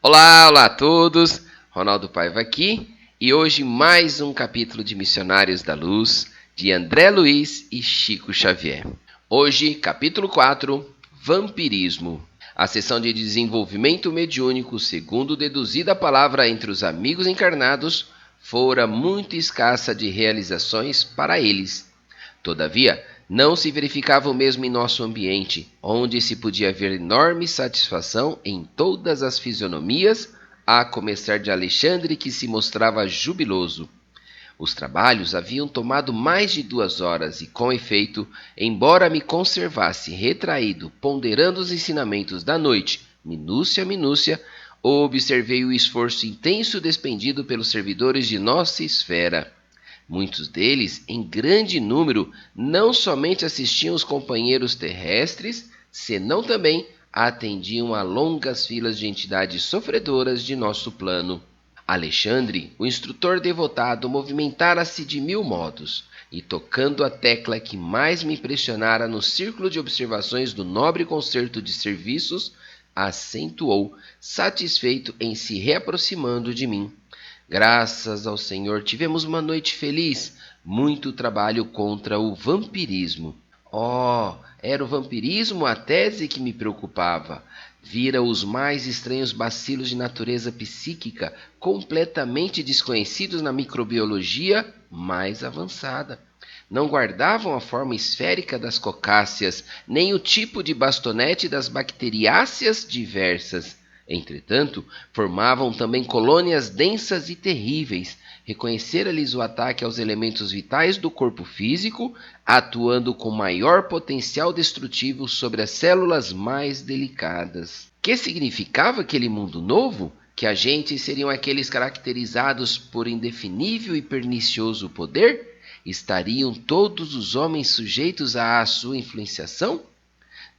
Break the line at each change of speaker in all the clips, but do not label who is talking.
Olá, olá a todos! Ronaldo Paiva aqui e hoje mais um capítulo de Missionários da Luz de André Luiz e Chico Xavier. Hoje, capítulo 4, Vampirismo. A sessão de desenvolvimento mediúnico, segundo deduzida a palavra entre os amigos encarnados, fora muito escassa de realizações para eles. Todavia, não se verificava o mesmo em nosso ambiente, onde se podia ver enorme satisfação em todas as fisionomias, a começar de Alexandre, que se mostrava jubiloso. Os trabalhos haviam tomado mais de 2 horas e, com efeito, embora me conservasse retraído, ponderando os ensinamentos da noite, minúcia a minúcia, observei o esforço intenso despendido pelos servidores de nossa esfera. Muitos deles, em grande número, não somente assistiam os companheiros terrestres, senão também atendiam a longas filas de entidades sofredoras de nosso plano. Alexandre, o instrutor devotado, movimentara-se de 1000 modos, e tocando a tecla que mais me impressionara no círculo de observações do nobre concerto de serviços, acentuou, satisfeito em se reaproximando de mim. Graças ao Senhor, tivemos uma noite feliz. Muito trabalho contra o vampirismo. Oh, era o vampirismo a tese que me preocupava. Vira os mais estranhos bacilos de natureza psíquica, completamente desconhecidos na microbiologia mais avançada. Não guardavam a forma esférica das cocáceas, nem o tipo de bastonete das bacteriáceas diversas. Entretanto, formavam também colônias densas e terríveis. Reconhecera-lhes o ataque aos elementos vitais do corpo físico, atuando com maior potencial destrutivo sobre as células mais delicadas. Que significava aquele mundo novo? Que agentes seriam aqueles caracterizados por indefinível e pernicioso poder? Estariam todos os homens sujeitos à sua influenciação?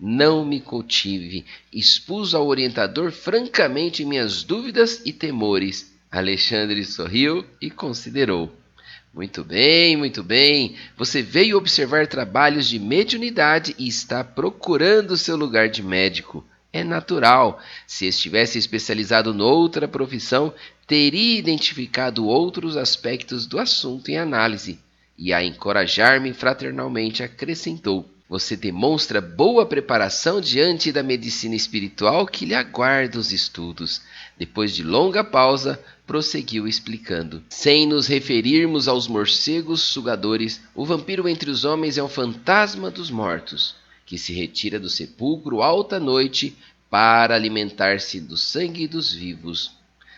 Não me contive, expus ao orientador francamente minhas dúvidas e temores. Alexandre sorriu e considerou. Muito bem, muito bem. Você veio observar trabalhos de mediunidade e está procurando seu lugar de médico. É natural. Se estivesse especializado noutra profissão, teria identificado outros aspectos do assunto em análise. E a encorajar-me fraternalmente acrescentou: você demonstra boa preparação diante da medicina espiritual que lhe aguarda os estudos. Depois de longa pausa, prosseguiu explicando. Sem nos referirmos aos morcegos sugadores, o vampiro entre os homens é um fantasma dos mortos, que se retira do sepulcro alta noite para alimentar-se do sangue dos vivos.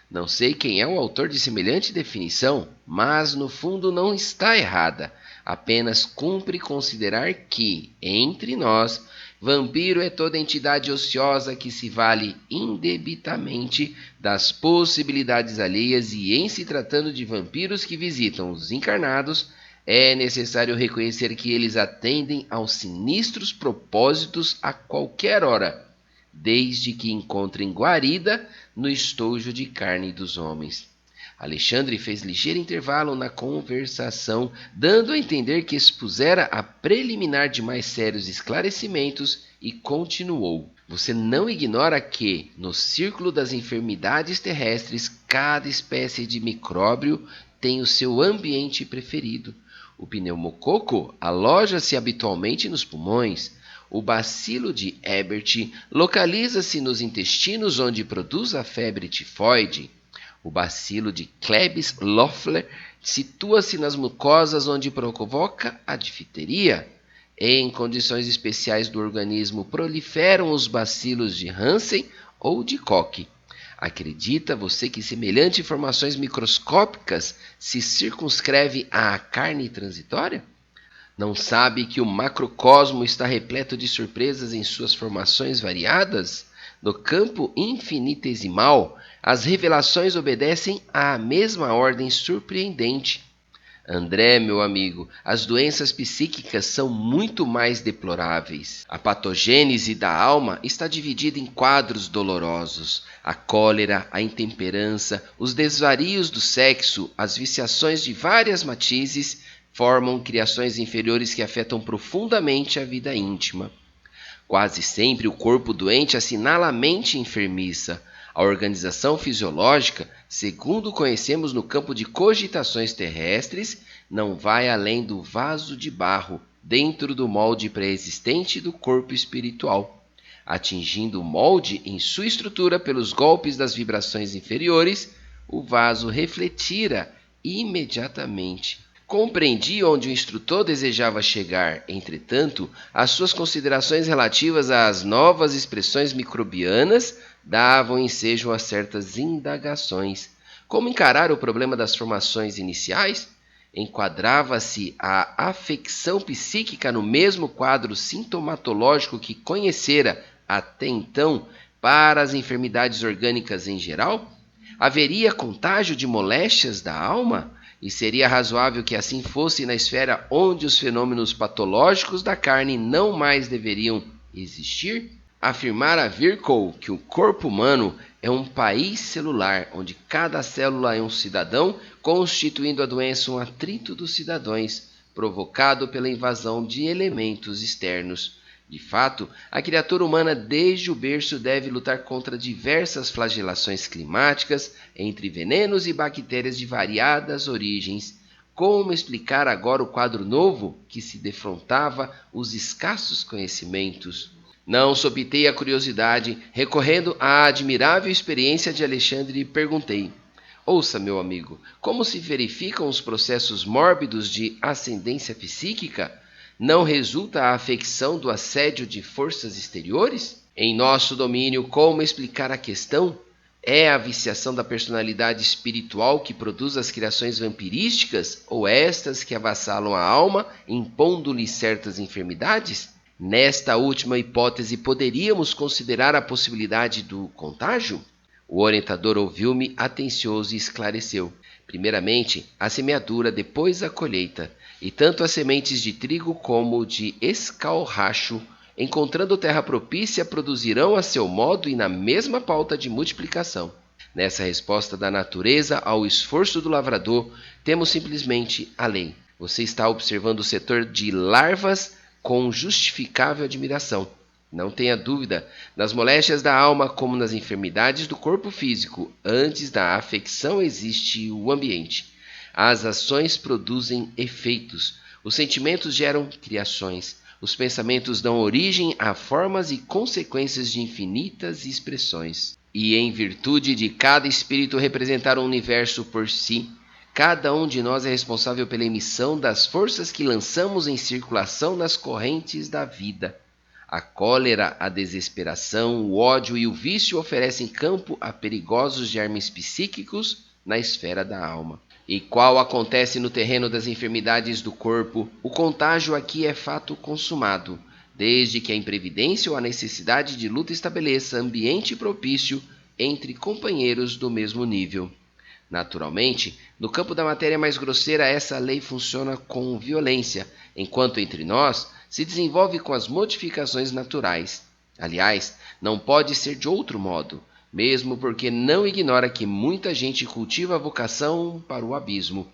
Não sei quem é o autor de semelhante definição, mas no fundo não está errada. Apenas cumpre considerar que, entre nós, vampiro é toda entidade ociosa que se vale indebitamente das possibilidades alheias, e em se tratando de vampiros que visitam os encarnados, é necessário reconhecer que eles atendem aos sinistros propósitos a qualquer hora, desde que encontrem guarida no estojo de carne dos homens. Alexandre fez ligeiro intervalo na conversação, dando a entender que expusera a preliminar de mais sérios esclarecimentos, e continuou. Você não ignora que, no círculo das enfermidades terrestres, cada espécie de micróbio tem o seu ambiente preferido. O pneumococo aloja-se habitualmente nos pulmões. O bacilo de Ebert localiza-se nos intestinos, onde produz a febre tifoide. O bacilo de Klebsiella situa-se nas mucosas, onde provoca a difteria. Em condições especiais do organismo proliferam os bacilos de Hansen ou de Koch. Acredita você que semelhantes formações microscópicas se circunscreve à carne transitória? Não sabe que o macrocosmo está repleto de surpresas em suas formações variadas? No campo infinitesimal, as revelações obedecem à mesma ordem surpreendente. André, meu amigo, as doenças psíquicas são muito mais deploráveis. A patogênese da alma está dividida em quadros dolorosos. A cólera, a intemperança, os desvarios do sexo, as viciações de várias matizes formam criações inferiores que afetam profundamente a vida íntima. Quase sempre o corpo doente assinala a mente enfermiça. A organização fisiológica, segundo conhecemos no campo de cogitações terrestres, não vai além do vaso de barro dentro do molde pré-existente do corpo espiritual. Atingindo o molde em sua estrutura pelos golpes das vibrações inferiores, o vaso refletira imediatamente. Compreendi onde o instrutor desejava chegar, entretanto, as suas considerações relativas às novas expressões microbianas davam ensejo a certas indagações. Como encarar o problema das formações iniciais? Enquadrava-se a afecção psíquica no mesmo quadro sintomatológico que conhecera até então para as enfermidades orgânicas em geral? Haveria contágio de moléstias da alma? E seria razoável que assim fosse na esfera onde os fenômenos patológicos da carne não mais deveriam existir? Afirmara Virchow que o corpo humano é um país celular, onde cada célula é um cidadão, constituindo a doença um atrito dos cidadãos, provocado pela invasão de elementos externos. De fato, a criatura humana desde o berço deve lutar contra diversas flagelações climáticas, entre venenos e bactérias de variadas origens. Como explicar agora o quadro novo que se defrontava os escassos conhecimentos? Não sobtei a curiosidade, recorrendo à admirável experiência de Alexandre, e perguntei: ouça, meu amigo, como se verificam os processos mórbidos de ascendência psíquica? Não resulta a afecção do assédio de forças exteriores? Em nosso domínio, como explicar a questão? É a viciação da personalidade espiritual que produz as criações vampirísticas, ou estas que avassalam a alma, impondo-lhe certas enfermidades? Nesta última hipótese, poderíamos considerar a possibilidade do contágio? O orientador ouviu-me atencioso e esclareceu. Primeiramente, a semeadura, depois a colheita, e tanto as sementes de trigo como de escalracho, encontrando terra propícia, produzirão a seu modo e na mesma pauta de multiplicação. Nessa resposta da natureza ao esforço do lavrador, temos simplesmente a lei. Você está observando o setor de larvas com justificável admiração. Não tenha dúvida, nas moléstias da alma como nas enfermidades do corpo físico, antes da afecção existe o ambiente. As ações produzem efeitos, os sentimentos geram criações, os pensamentos dão origem a formas e consequências de infinitas expressões. E em virtude de cada espírito representar um universo por si, cada um de nós é responsável pela emissão das forças que lançamos em circulação nas correntes da vida. A cólera, a desesperação, o ódio e o vício oferecem campo a perigosos germes psíquicos na esfera da alma. E qual acontece no terreno das enfermidades do corpo, o contágio aqui é fato consumado, desde que a imprevidência ou a necessidade de luta estabeleça ambiente propício entre companheiros do mesmo nível. Naturalmente, no campo da matéria mais grosseira, essa lei funciona com violência, enquanto entre nós se desenvolve com as modificações naturais. Aliás, não pode ser de outro modo, mesmo porque não ignora que muita gente cultiva a vocação para o abismo.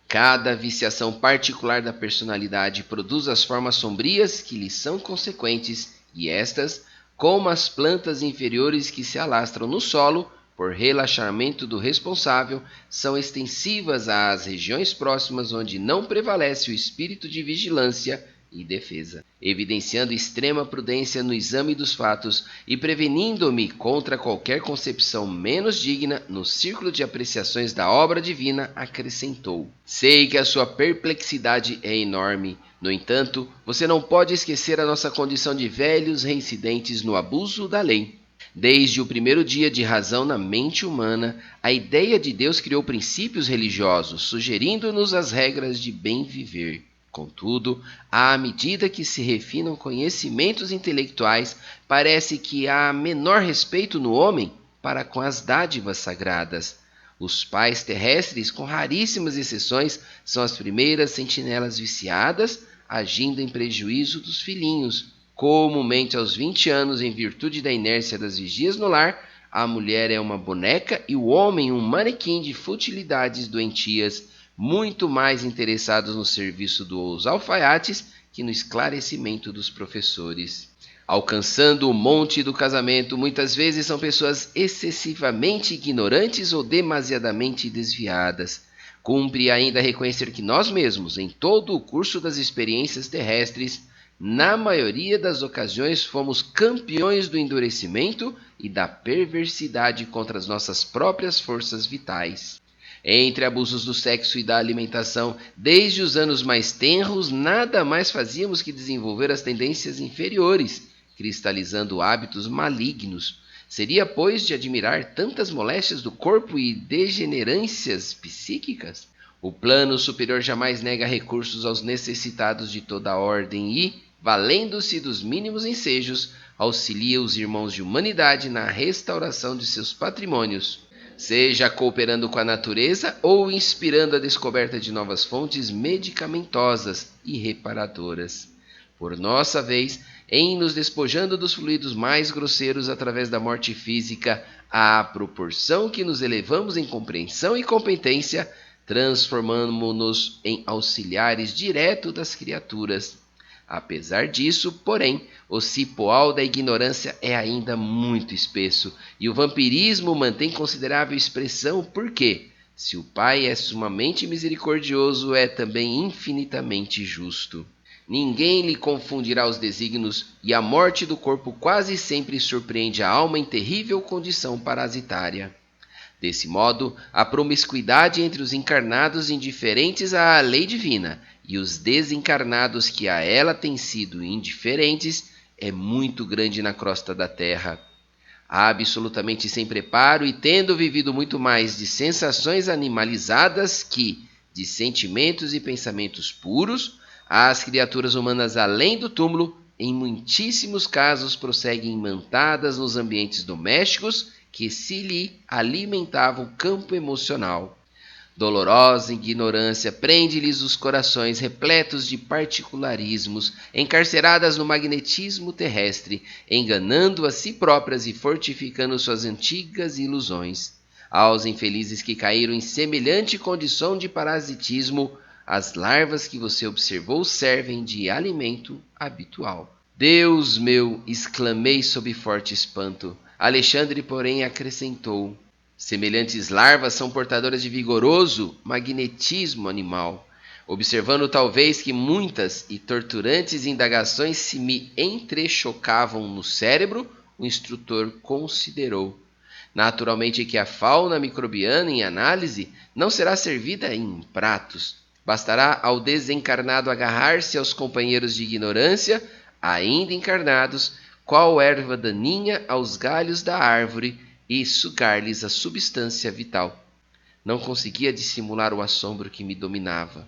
Cada viciação particular da personalidade produz as formas sombrias que lhe são consequentes, e estas, como as plantas inferiores que se alastram no solo, por relaxamento do responsável, são extensivas às regiões próximas onde não prevalece o espírito de vigilância e defesa, evidenciando extrema prudência no exame dos fatos e prevenindo-me contra qualquer concepção menos digna no círculo de apreciações da obra divina, acrescentou: sei que a sua perplexidade é enorme. No entanto, você não pode esquecer a nossa condição de velhos reincidentes no abuso da lei. Desde o primeiro dia de razão na mente humana, a ideia de Deus criou princípios religiosos, sugerindo-nos as regras de bem viver. Contudo, à medida que se refinam conhecimentos intelectuais, parece que há menor respeito no homem para com as dádivas sagradas. Os pais terrestres, com raríssimas exceções, são as primeiras sentinelas viciadas, agindo em prejuízo dos filhinhos. Comumente aos 20 anos, em virtude da inércia das vigias no lar, a mulher é uma boneca e o homem um manequim de futilidades doentias, muito mais interessados no serviço dos alfaiates que no esclarecimento dos professores. alcançando o monte do casamento, muitas vezes são pessoas excessivamente ignorantes ou demasiadamente desviadas. Cumpre ainda reconhecer que nós mesmos, em todo o curso das experiências terrestres, na maioria das ocasiões fomos campeões do endurecimento e da perversidade contra as nossas próprias forças vitais. Entre abusos do sexo e da alimentação, desde os anos mais tenros, nada mais fazíamos que desenvolver as tendências inferiores, cristalizando hábitos malignos. Seria, pois, de admirar tantas moléstias do corpo e degenerâncias psíquicas? O plano superior jamais nega recursos aos necessitados de toda a ordem e, valendo-se dos mínimos ensejos, auxilia os irmãos de humanidade na restauração de seus patrimônios, seja cooperando com a natureza ou inspirando a descoberta de novas fontes medicamentosas e reparadoras. Por nossa vez, em nos despojando dos fluidos mais grosseiros através da morte física, à proporção que nos elevamos em compreensão e competência, transformamo-nos em auxiliares direto das criaturas. Apesar disso, porém, o cipoal da ignorância é ainda muito espesso e o vampirismo mantém considerável expressão porque, se o Pai é sumamente misericordioso, é também infinitamente justo. Ninguém lhe confundirá os desígnios e a morte do corpo quase sempre surpreende a alma em terrível condição parasitária. Desse modo, a promiscuidade entre os encarnados indiferentes à lei divina e os desencarnados que a ela têm sido indiferentes é muito grande na crosta da terra. Absolutamente sem preparo e tendo vivido muito mais de sensações animalizadas que de sentimentos e pensamentos puros, as criaturas humanas além do túmulo, em muitíssimos casos, prosseguem imantadas nos ambientes domésticos que se lhe alimentava o campo emocional. Dolorosa ignorância prende-lhes os corações repletos de particularismos, encarceradas no magnetismo terrestre, enganando a si próprias e fortificando suas antigas ilusões. Aos infelizes que caíram em semelhante condição de parasitismo, as larvas que você observou servem de alimento habitual. Deus meu! Exclamei sob forte espanto. Alexandre, porém, acrescentou: semelhantes larvas são portadoras de vigoroso magnetismo animal. Observando talvez que muitas e torturantes indagações se me entrechocavam no cérebro, o instrutor considerou: naturalmente que a fauna microbiana em análise não será servida em pratos. Bastará ao desencarnado agarrar-se aos companheiros de ignorância, ainda encarnados, qual erva daninha aos galhos da árvore, e sugar-lhes a substância vital. Não conseguia dissimular o assombro que me dominava.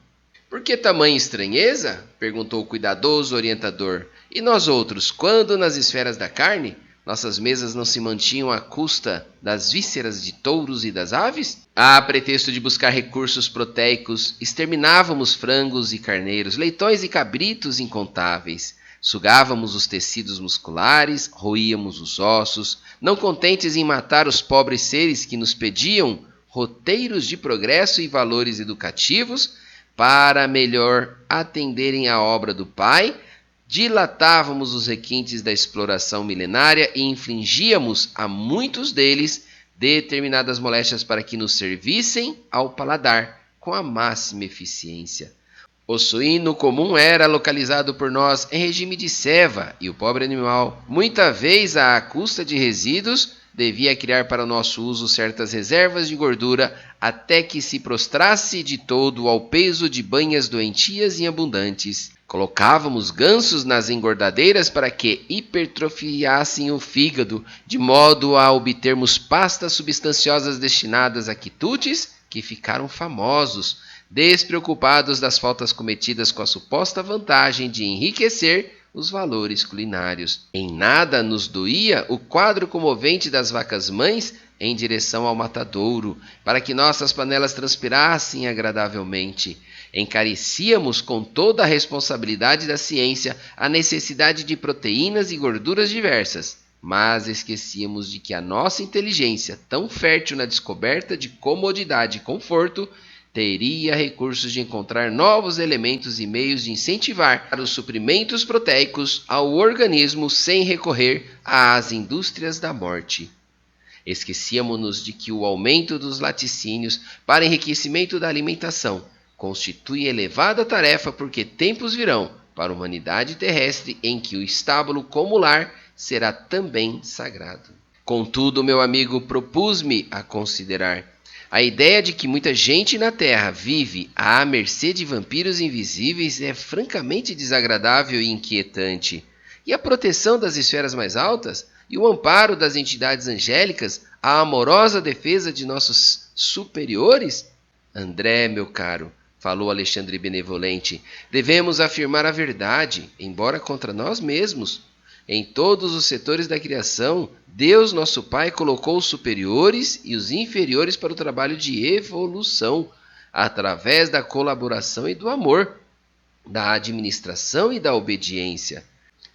Por que tamanha estranheza? Perguntou o cuidadoso orientador. E nós outros, quando nas esferas da carne, nossas mesas não se mantinham à custa das vísceras de touros e das aves? A pretexto de buscar recursos proteicos, exterminávamos frangos e carneiros, leitões e cabritos incontáveis. Sugávamos os tecidos musculares, roíamos os ossos, não contentes em matar os pobres seres que nos pediam roteiros de progresso e valores educativos, para melhor atenderem à obra do Pai, dilatávamos os requintes da exploração milenária e infligíamos a muitos deles determinadas moléstias para que nos servissem ao paladar com a máxima eficiência. O suíno comum era localizado por nós em regime de ceva e o pobre animal, muita vez à custa de resíduos, devia criar para nosso uso certas reservas de gordura até que se prostrasse de todo ao peso de banhas doentias e abundantes. Colocávamos gansos nas engordadeiras para que hipertrofiassem o fígado, de modo a obtermos pastas substanciosas destinadas a quitutes que ficaram famosos, despreocupados das faltas cometidas com a suposta vantagem de enriquecer os valores culinários. Em nada nos doía o quadro comovente das vacas-mães em direção ao matadouro, para que nossas panelas transpirassem agradavelmente. Encarecíamos com toda a responsabilidade da ciência a necessidade de proteínas e gorduras diversas, mas esquecíamos de que a nossa inteligência, tão fértil na descoberta de comodidade e conforto, teria recursos de encontrar novos elementos e meios de incentivar os suprimentos proteicos ao organismo sem recorrer às indústrias da morte. Esquecíamos-nos de que o aumento dos laticínios para enriquecimento da alimentação constitui elevada tarefa, porque tempos virão para a humanidade terrestre em que o estábulo como lar será também sagrado. Contudo, meu amigo, propus-me a considerar a ideia de que muita gente na Terra vive à mercê de vampiros invisíveis é francamente desagradável e inquietante. E a proteção das esferas mais altas e o amparo das entidades angélicas, a amorosa defesa de nossos superiores? André, meu caro, falou Alexandre benevolente, devemos afirmar a verdade, embora contra nós mesmos. Em todos os setores da criação, Deus, nosso Pai, colocou os superiores e os inferiores para o trabalho de evolução, através da colaboração e do amor, da administração e da obediência.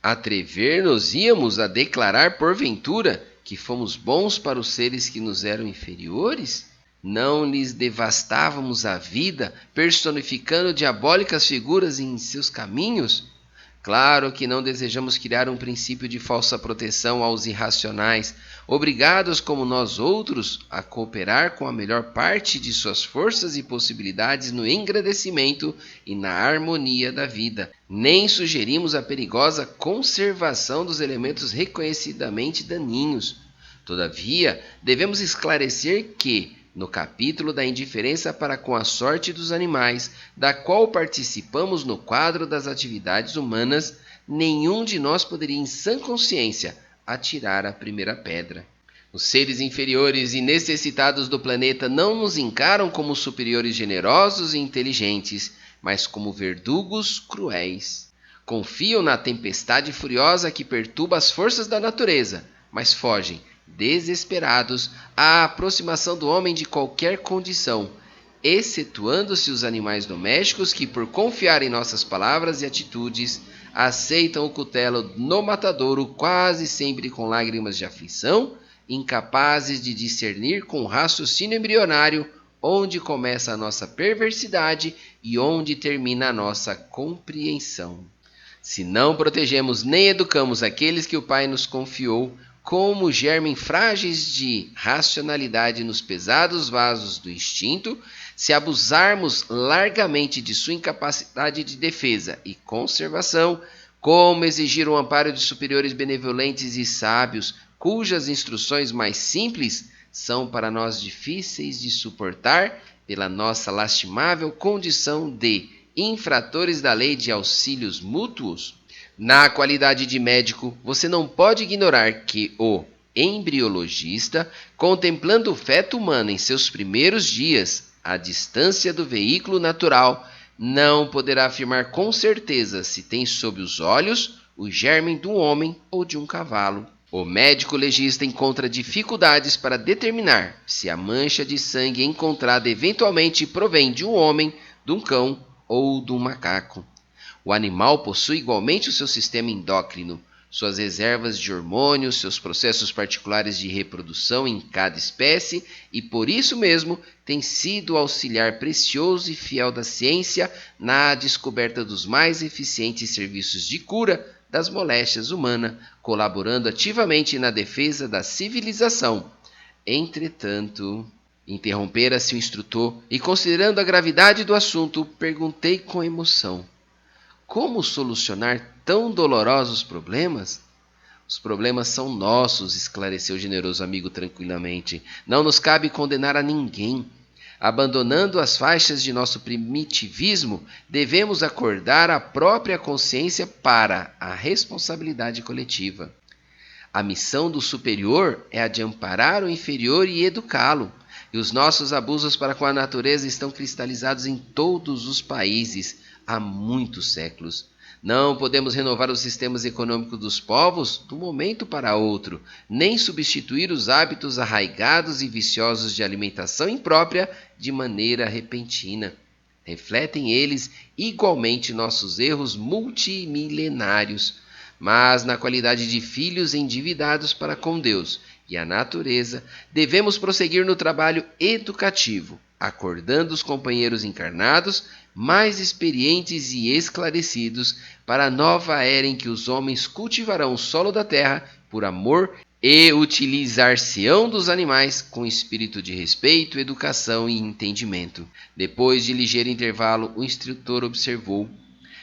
Atrever-nos-íamos a declarar, porventura, que fomos bons para os seres que nos eram inferiores? Não lhes devastávamos a vida, personificando diabólicas figuras em seus caminhos? Claro que não desejamos criar um princípio de falsa proteção aos irracionais, obrigados como nós outros a cooperar com a melhor parte de suas forças e possibilidades no engrandecimento e na harmonia da vida. Nem sugerimos a perigosa conservação dos elementos reconhecidamente daninhos. Todavia, devemos esclarecer que, no capítulo da indiferença para com a sorte dos animais, da qual participamos no quadro das atividades humanas, nenhum de nós poderia em sã consciência atirar a primeira pedra. Os seres inferiores e necessitados do planeta não nos encaram como superiores generosos e inteligentes, mas como verdugos cruéis. Confiam na tempestade furiosa que perturba as forças da natureza, mas fogem desesperados à aproximação do homem de qualquer condição, excetuando-se os animais domésticos que, por confiar em nossas palavras e atitudes, aceitam o cutelo no matadouro quase sempre com lágrimas de aflição, incapazes de discernir com raciocínio embrionário onde começa a nossa perversidade e onde termina a nossa compreensão. Se não protegemos nem educamos aqueles que o Pai nos confiou, como germem frágeis de racionalidade nos pesados vasos do instinto, se abusarmos largamente de sua incapacidade de defesa e conservação, como exigir o amparo de superiores benevolentes e sábios, cujas instruções mais simples são para nós difíceis de suportar pela nossa lastimável condição de infratores da lei de auxílios mútuos? Na qualidade de médico, você não pode ignorar que o embriologista, contemplando o feto humano em seus primeiros dias, à distância do veículo natural, não poderá afirmar com certeza se tem sob os olhos o germe de um homem ou de um cavalo. O médico legista encontra dificuldades para determinar se a mancha de sangue encontrada eventualmente provém de um homem, de um cão ou de um macaco. O animal possui igualmente o seu sistema endócrino, suas reservas de hormônios, seus processos particulares de reprodução em cada espécie e, por isso mesmo, tem sido auxiliar precioso e fiel da ciência na descoberta dos mais eficientes serviços de cura das moléstias humanas, colaborando ativamente na defesa da civilização. Entretanto, interrompera-se o instrutor e, considerando a gravidade do assunto, perguntei com emoção: como solucionar tão dolorosos problemas? Os problemas são nossos, esclareceu o generoso amigo tranquilamente. Não nos cabe condenar a ninguém. Abandonando as faixas de nosso primitivismo, devemos acordar a própria consciência para a responsabilidade coletiva. A missão do superior é a de amparar o inferior e educá-lo. E os nossos abusos para com a natureza estão cristalizados em todos os países há muitos séculos. Não podemos renovar os sistemas econômicos dos povos de um momento para outro, nem substituir os hábitos arraigados e viciosos de alimentação imprópria de maneira repentina. Refletem eles igualmente nossos erros multimilenários, mas na qualidade de filhos endividados para com Deus e a natureza, devemos prosseguir no trabalho educativo, acordando os companheiros encarnados, mais experientes e esclarecidos, para a nova era em que os homens cultivarão o solo da terra por amor e utilizar-se-ão dos animais com espírito de respeito, educação e entendimento. Depois de ligeiro intervalo, o instrutor observou: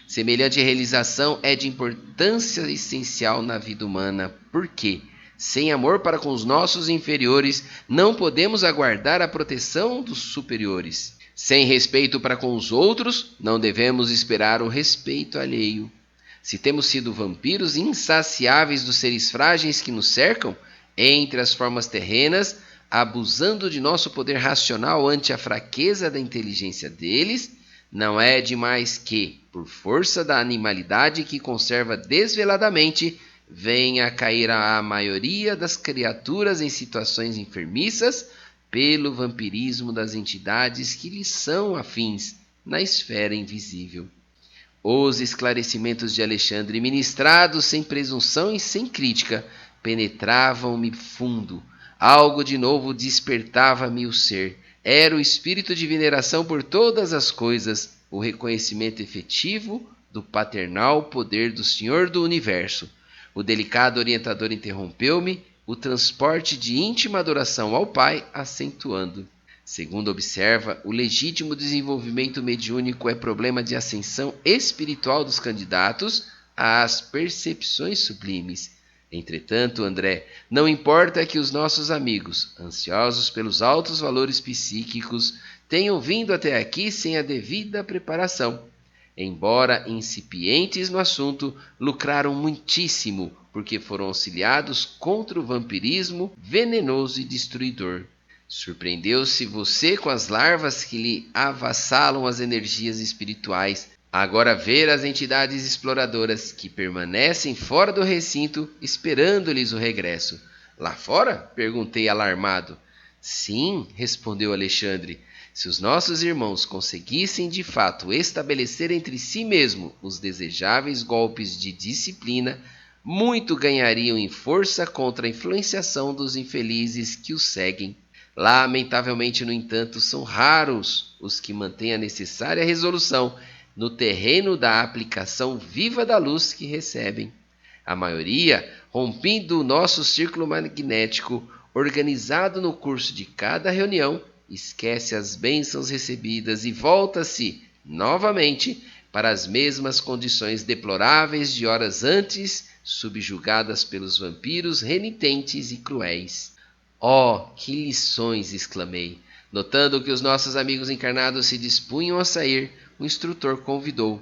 semelhante realização é de importância essencial na vida humana, porque, sem amor para com os nossos inferiores, não podemos aguardar a proteção dos superiores. Sem respeito para com os outros, não devemos esperar o respeito alheio. Se temos sido vampiros insaciáveis dos seres frágeis que nos cercam, entre as formas terrenas, abusando de nosso poder racional ante a fraqueza da inteligência deles, não é demais que, por força da animalidade que conserva desveladamente, venha a cair a maioria das criaturas em situações enfermiças pelo vampirismo das entidades que lhes são afins na esfera invisível. Os esclarecimentos de Alexandre, ministrados sem presunção e sem crítica, penetravam-me fundo. Algo de novo despertava-me o ser. Era o espírito de veneração por todas as coisas, o reconhecimento efetivo do paternal poder do Senhor do Universo. O delicado orientador interrompeu-me, o transporte de íntima adoração ao Pai acentuando. Segundo observa, o legítimo desenvolvimento mediúnico é problema de ascensão espiritual dos candidatos às percepções sublimes. Entretanto, André, não importa que os nossos amigos, ansiosos pelos altos valores psíquicos, tenham vindo até aqui sem a devida preparação. Embora incipientes no assunto, lucraram muitíssimo, porque foram auxiliados contra o vampirismo venenoso e destruidor. Surpreendeu-se você com as larvas que lhe avassalam as energias espirituais. Agora ver as entidades exploradoras que permanecem fora do recinto, esperando-lhes o regresso. Lá fora? Perguntei alarmado. Sim, respondeu Alexandre. Se os nossos irmãos conseguissem de fato estabelecer entre si mesmo os desejáveis golpes de disciplina, muito ganhariam em força contra a influenciação dos infelizes que os seguem. Lamentavelmente, no entanto, são raros os que mantêm a necessária resolução no terreno da aplicação viva da luz que recebem. A maioria, rompendo o nosso círculo magnético, organizado no curso de cada reunião, esquece as bênçãos recebidas e volta-se, novamente, para as mesmas condições deploráveis de horas antes, subjugadas pelos vampiros renitentes e cruéis. Oh, que lições! Exclamei. Notando que os nossos amigos encarnados se dispunham a sair, o instrutor convidou: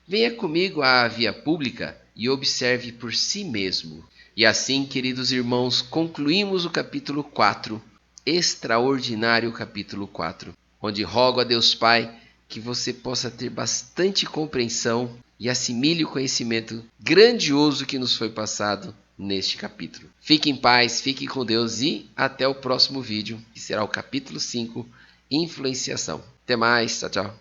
venha comigo à via pública e observe por si mesmo. E assim, queridos irmãos, concluímos o capítulo 4, extraordinário capítulo 4, onde rogo a Deus Pai que você possa ter bastante compreensão e assimile o conhecimento grandioso que nos foi passado neste capítulo. Fique em paz, fique com Deus e até o próximo vídeo, que será o capítulo 5, Influenciação. Até mais, tchau, tchau.